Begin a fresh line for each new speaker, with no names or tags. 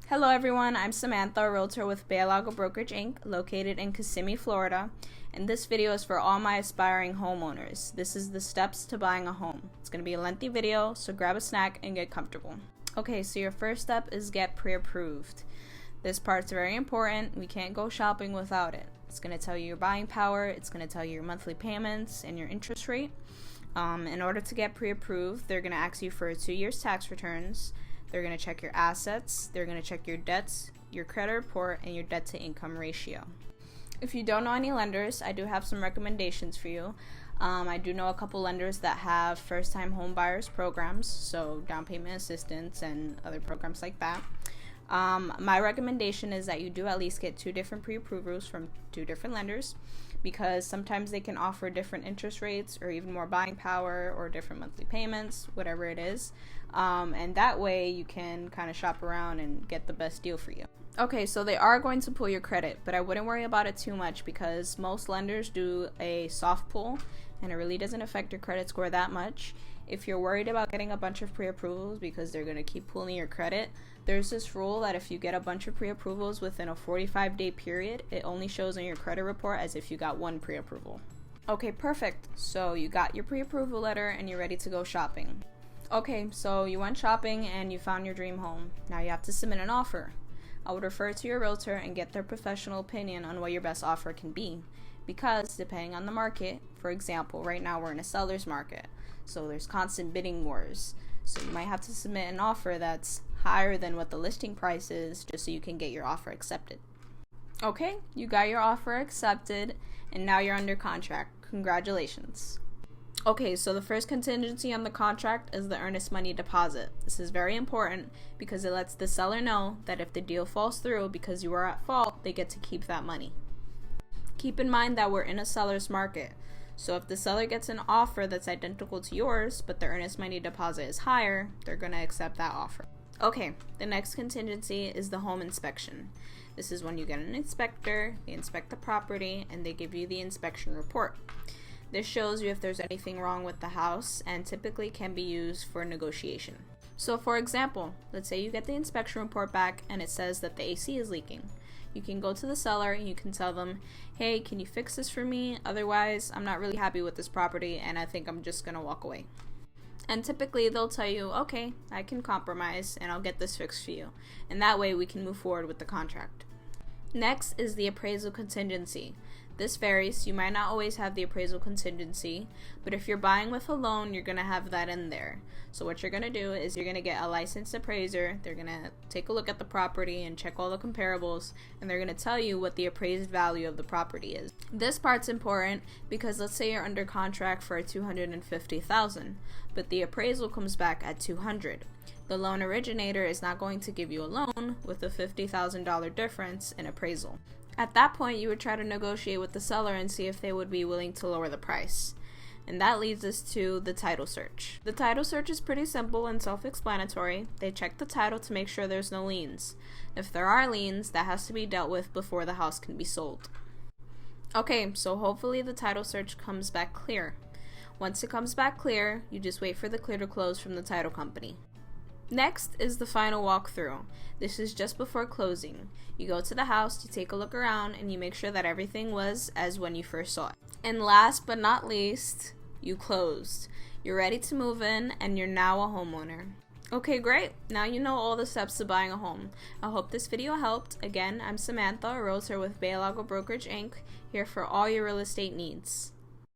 Hello everyone, I'm Samantha, a Realtor with Bellalago Brokerage, Inc., located in Kissimmee, Florida, and this video is for all my aspiring homeowners. This is the steps to buying a home. It's going to be a lengthy video, so grab a snack and get comfortable. Okay, so your first step is get pre-approved. This part's very important. We can't go shopping without it. It's going to tell you your buying power, it's going to tell you your monthly payments and your interest rate. In order to get pre-approved, they're going to ask you for 2 years tax returns. They're going to check your assets, they're going to check your debts, your credit report, and your debt to income ratio. If you don't know any lenders, I do have some recommendations for you. I do know a couple lenders that have first-time home buyers programs, so down payment assistance and other programs like that. My recommendation is that you do at least get 2 different pre-approvals from 2 different lenders, because sometimes they can offer different interest rates or even more buying power or different monthly payments, whatever it is. And that way you can kind of shop around and get the best deal for you. Okay, so they are going to pull your credit, but I wouldn't worry about it too much because most lenders do a soft pull and it really doesn't affect your credit score that much. If you're worried about getting a bunch of pre-approvals because they're going to keep pulling your credit, there's this rule that if you get a bunch of pre-approvals within a 45-day period, it only shows on your credit report as if you got 1 pre-approval. Okay, perfect. So you got your pre-approval letter and you're ready to go shopping. Okay, so you went shopping and you found your dream home. Now you have to submit an offer. I would refer to your realtor and get their professional opinion on what your best offer can be. Because depending on the market, for example, right now we're in a seller's market, so there's constant bidding wars. So you might have to submit an offer that's higher than what the listing price is just so you can get your offer accepted. Okay, you got your offer accepted and now you're under contract. Congratulations. Okay, so the first contingency on the contract is the earnest money deposit. This is very important because it lets the seller know that if the deal falls through because you are at fault, they get to keep that money. Keep in mind that we're in a seller's market. So if the seller gets an offer that's identical to yours, but the earnest money deposit is higher, they're going to accept that offer. Okay, the next contingency is the home inspection. This is when you get an inspector, they inspect the property, and they give you the inspection report. This shows you if there's anything wrong with the house and typically can be used for negotiation. So for example, let's say you get the inspection report back and it says that the AC is leaking. You can go to the seller and you can tell them, hey, can you fix this for me? Otherwise, I'm not really happy with this property and I think I'm just gonna walk away. And typically they'll tell you, okay, I can compromise and I'll get this fixed for you. And that way we can move forward with the contract. Next is the appraisal contingency. This varies. You might not always have the appraisal contingency, but if you're buying with a loan, you're going to have that in there. So what you're going to do is you're going to get a licensed appraiser. They're going to take a look at the property and check all the comparables, and they're going to tell you what the appraised value of the property is. This part's important because let's say you're under contract for $250,000, but the appraisal comes back at $200,000. The loan originator is not going to give you a loan with a $50,000 difference in appraisal. At that point, you would try to negotiate with the seller and see if they would be willing to lower the price. And that leads us to the title search. The title search is pretty simple and self-explanatory. They check the title to make sure there's no liens. If there are liens, that has to be dealt with before the house can be sold. Okay, so hopefully the title search comes back clear. Once it comes back clear, you just wait for the clear to close from the title company. Next is the final walkthrough. This is just before closing. You go to the house, you take a look around, and you make sure that everything was as when you first saw it. And last but not least, you closed. You're ready to move in, and you're now a homeowner. Okay, great. Now you know all the steps to buying a home. I hope this video helped. Again, I'm Samantha, a Realtor with Bellalago Brokerage, Inc., here for all your real estate needs.